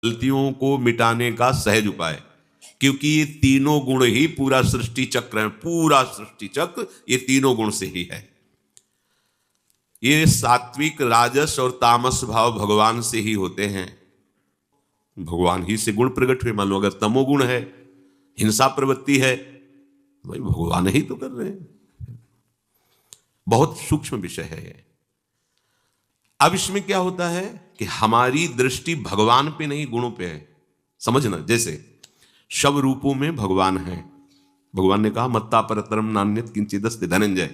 गलतियों को मिटाने का सहज उपाय, क्योंकि ये तीनों गुण ही पूरा सृष्टि चक्र है। पूरा सृष्टि चक्र ये तीनों गुण से ही है। ये सात्विक, राजस और तामस भाव भगवान से ही होते हैं। भगवान ही से गुण प्रकट हुए। मान लो अगर तमोगुण है, हिंसा प्रवृत्ति है, भाई भगवान ही तो कर रहे हैं। बहुत सूक्ष्म विषय है ये। अब इसमें क्या होता है कि हमारी दृष्टि भगवान पे नहीं, गुणों पे है। समझना, जैसे सब रूपों में भगवान है। भगवान ने कहा मत्ता परतरम नान्यत किंचिदस्ति धनंजय।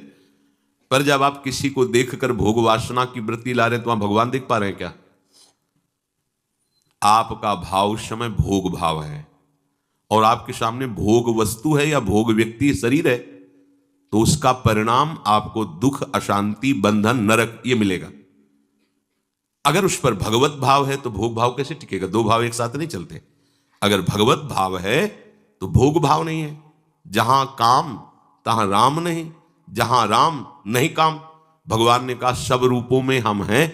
पर जब आप किसी को देखकर भोग वासना की वृत्ति ला रहे हैं तो वहां भगवान देख पा रहे हैं क्या? आपका भाव उस समय भोग भाव है और आपके सामने भोग वस्तु है या भोग व्यक्ति शरीर है, तो उसका परिणाम आपको दुख, अशांति, बंधन, नरक ये मिलेगा। अगर उस पर भगवत भाव है तो भोग भाव कैसे टिकेगा? दो भाव एक साथ नहीं चलते। अगर भगवत भाव है तो भोग भाव नहीं है। जहां काम तहां राम नहीं, जहां राम नहीं काम। भगवान ने कहा सब रूपों में हम हैं,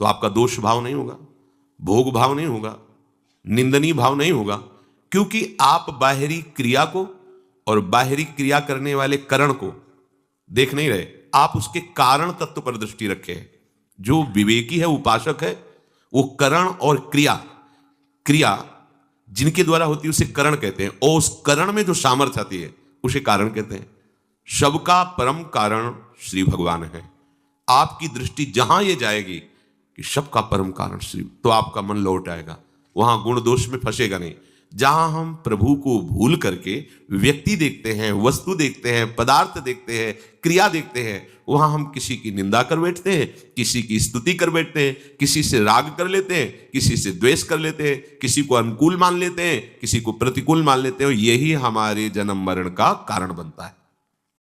तो आपका दोष भाव नहीं होगा, भोग भाव नहीं होगा, निंदनीय भाव नहीं होगा, क्योंकि आप बाहरी क्रिया को और बाहरी क्रिया करने वाले करण को देख नहीं रहे, आप उसके कारण तत्व पर दृष्टि रखे हैं। जो विवेकी है, उपासक है, वो करण और क्रिया जिनके द्वारा होती है उसे करण कहते हैं, और उस करण में जो सामर्थ्य आती है उसे कारण कहते हैं। सबका परम कारण श्री भगवान है। आपकी दृष्टि जहां ये जाएगी कि सबका परम कारण श्री, तो आपका मन लौट आएगा, वहां गुण दोष में फंसेगा नहीं। जहां हम प्रभु को भूल करके व्यक्ति देखते हैं, वस्तु देखते हैं, पदार्थ देखते हैं, क्रिया देखते हैं, वहां हम किसी की निंदा कर बैठते हैं, किसी की स्तुति कर बैठते हैं, किसी से राग कर लेते हैं, किसी से द्वेष कर लेते हैं, किसी को अनुकूल मान लेते हैं, किसी को प्रतिकूल मान लेते हैं। यही हमारे जन्म मरण का कारण बनता है।